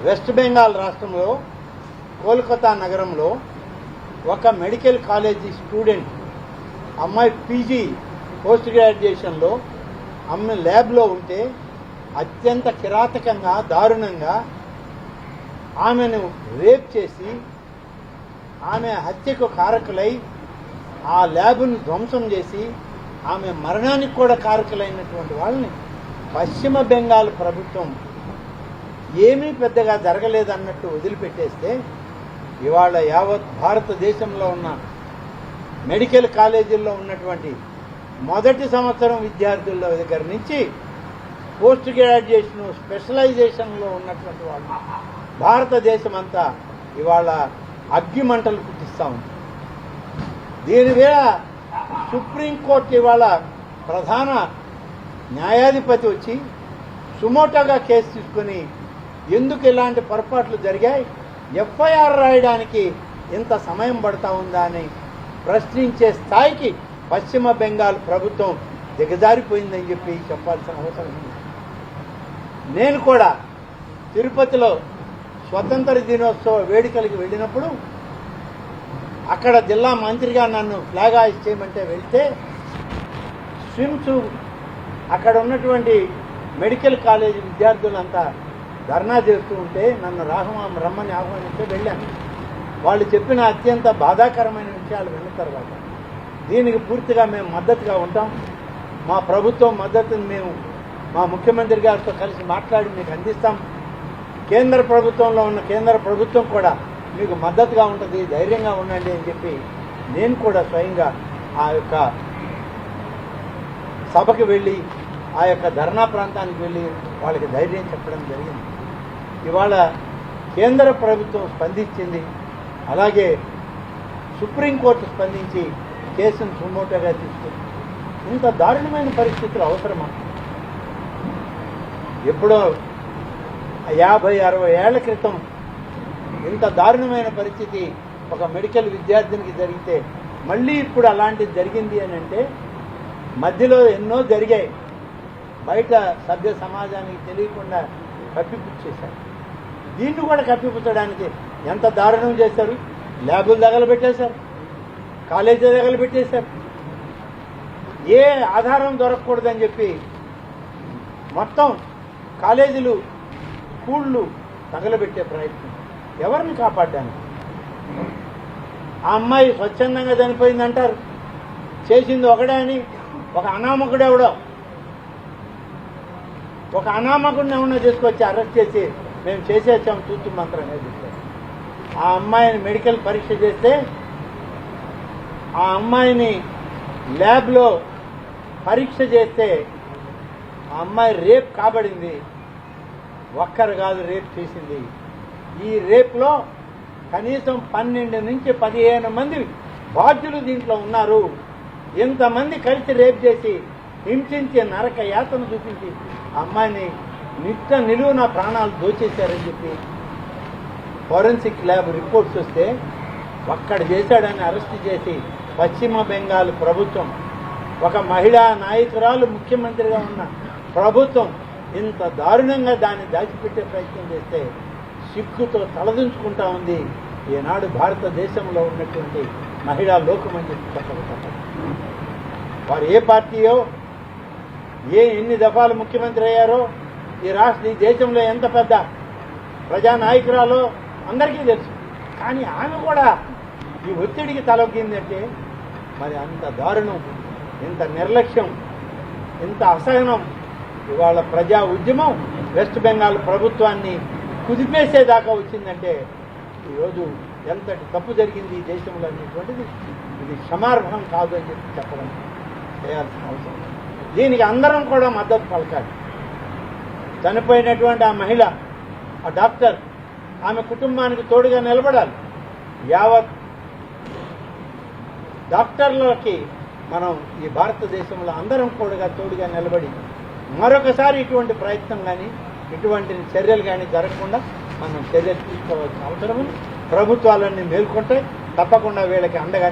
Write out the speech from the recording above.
West Bengal రాష్ట్రంలో కోల్కతా నగరంలో ఒక మెడికల్ కాలేజీ స్టూడెంట్ అమ్మాయి పీజీ పోస్ట్ గ్రాడ్యుయేషన్లో ఆమె ల్యాబ్లో ఉంటే అత్యంత కిరాతకంగా దారుణంగా ఆమెను రేప్ చేసి ఆమె హత్యకు కారకులై ఆ ల్యాబ్ను ధ్వంసం చేసి ఆమె మరణానికి కూడా కారకులైనటువంటి వాళ్ళని పశ్చిమ బెంగాల్ ప్రభుత్వం ఏమీ పెద్దగా జరగలేదన్నట్టు వదిలిపెట్టేస్తే ఇవాళ యావత్ భారతదేశంలో ఉన్న మెడికల్ కాలేజీల్లో ఉన్నటువంటి మొదటి సంవత్సరం విద్యార్థుల దగ్గర నుంచి పోస్ట్ గ్రాడ్యుయేషన్ స్పెషలైజేషన్లో ఉన్నటువంటి వాళ్ళు భారతదేశం అంతా ఇవాళ అగ్గిమంటలు పుట్టిస్తూ ఉంది. దీని మీద సుప్రీంకోర్టు ఇవాళ ప్రధాన న్యాయాధిపతి వచ్చి సుమోటోగా కేసు తీసుకుని ఎందుకు ఇలాంటి పొరపాట్లు జరిగాయి, ఎఫ్ఐఆర్ రాయడానికి ఇంత సమయం పడతా ఉందా అని ప్రశ్నించే స్థాయికి పశ్చిమ బెంగాల్ ప్రభుత్వం దిగజారిపోయిందని చెప్పి చెప్పాల్సిన అవసరం ఉంది. నేను కూడా తిరుపతిలో స్వతంత్ర దినోత్సవ వేడుకలకు వెళ్ళినప్పుడు అక్కడ జిల్లా మంత్రిగా నన్ను ఫ్లాగ్ హాయిస్ట్ చేయమంటే వెళ్తే స్విమ్స్ అక్కడ ఉన్నటువంటి మెడికల్ కాలేజీ విద్యార్థులంతా ధర్నా చేస్తూ ఉంటే నన్ను రమ్మని ఆహ్వానిస్తే వెళ్ళాను. వాళ్ళు చెప్పిన అత్యంత బాధాకరమైన విషయాలు విన్న తర్వాత దీనికి పూర్తిగా మేము మద్దతుగా ఉంటాం. మా ప్రభుత్వం మద్దతుని మేము మా ముఖ్యమంత్రి గారితో కలిసి మాట్లాడి మీకు అందిస్తాం. కేంద్ర ప్రభుత్వంలో ఉన్న కేంద్ర ప్రభుత్వం కూడా మీకు మద్దతుగా ఉంటుంది, ధైర్యంగా ఉండండి అని చెప్పి నేను కూడా స్వయంగా ఆ యొక్క సభకి వెళ్ళి ఆ యొక్క ధర్నా ప్రాంతానికి వెళ్ళి వాళ్ళకి ధైర్యం చెప్పడం జరిగింది. ఇవాళ కేంద్ర ప్రభుత్వం స్పందించింది, అలాగే సుప్రీంకోర్టు స్పందించి కేసును సుమోటోగా తీసుకుంది. ఇంత దారుణమైన పరిస్థితులు అవసరమా? ఎప్పుడో 50-60 ఏళ్ల క్రితం ఇంత దారుణమైన పరిస్థితి ఒక మెడికల్ విద్యార్థినికి జరిగితే మళ్ళీ ఇప్పుడు అలాంటిది జరిగింది అని అంటే మధ్యలో ఎన్నో జరిగాయి, బయట సభ్య సమాజానికి తెలియకుండా కప్పిపుచ్చేశారు. దీన్ని కూడా కప్పిపుచ్చడానికి ఎంత దారుణం చేశారు. ల్యాబులు తగలబెట్టేశారు, కాలేజీలు తగలబెట్టేశారు. ఏ ఆధారం దొరకకూడదని చెప్పి మొత్తం కాలేజీలు స్కూళ్ళు తగలబెట్టే ప్రయత్నం. ఎవరిని కాపాడడానికి? ఆ అమ్మాయి స్వచ్ఛందంగా చనిపోయిందంటారు, చేసింది ఒకడే అని ఒక అనామకుడెవడో ఒక అనామకుడిని ఏమన్నా తీసుకొచ్చి అరెస్ట్ చేసి మేము చేసేసాం తూతు మంత్రంగా చెప్పారు. ఆ అమ్మాయిని మెడికల్ పరీక్ష చేస్తే ఆ అమ్మాయిని ల్యాబ్లో పరీక్ష చేస్తే ఆ అమ్మాయి రేప్ కాబడింది. ఒక్కరు కాదు రేప్ చేసింది. ఈ రేప్లో కనీసం 12 నుంచి 15 మంది బాధ్యులు దీంట్లో ఉన్నారు. ఇంతమంది కలిసి రేప్ చేసి హింసించి నరక యాతన చూపించి అమ్మాయిని నిలువున ప్రాణాలు దోచేశారని చెప్పి ఫోరెన్సిక్ ల్యాబ్ రిపోర్ట్స్ వస్తే ఒక్కడ చేశాడని అరెస్ట్ చేసి పశ్చిమ బెంగాల్ ప్రభుత్వం, ఒక మహిళా నాయకురాలు ముఖ్యమంత్రిగా ఉన్న ప్రభుత్వం ఇంత దారుణంగా దాన్ని దాచిపెట్టే ప్రయత్నం చేస్తే సిగ్గుతో తలదించుకుంటా ఉంది ఈనాడు భారతదేశంలో ఉన్నటువంటి మహిళా లోకం అని చెప్పి చెప్పగలుగుతారు. వారు ఏ పార్టీయో ఎన్ని దఫాలు ముఖ్యమంత్రి అయ్యారో, ఈ దేశంలో ఎంత పెద్ద ప్రజానాయకురాలో అందరికీ తెలుసు. కానీ ఆమె కూడా ఈ ఒత్తిడికి తలొగ్గిందంటే మరి అంత దారుణం, ఇంత నిర్లక్ష్యం, ఇంత అసహనం. ఇవాళ ప్రజా ఉద్యమం వెస్ట్ బెంగాల్ ప్రభుత్వాన్ని కుదిపేసేదాకా వచ్చిందంటే ఈరోజు ఎంతటి తప్పు జరిగింది ఈ దేశంలో అనేటువంటిది ఇది క్షమార్హం కాదు అని చెప్పి చెప్పడం చేయాల్సిన అవసరం. దీనికి అందరం కూడా మద్దతు పలకాలి. చనిపోయినటువంటి ఆ మహిళ, ఆ డాక్టర్, ఆమె కుటుంబానికి తోడుగా నిలబడాలి. యావత్ డాక్టర్లకి మనం ఈ భారతదేశంలో అందరం కూడా తోడుగా నిలబడి మరొకసారి ఇటువంటి ప్రయత్నం కానీ ఇటువంటి చర్యలు కానీ జరగకుండా మనం చర్యలు తీసుకోవాల్సిన అవసరం. ప్రభుత్వాలన్నీ మేల్కొంటాయి, తప్పకుండా వీళ్ళకి అండగా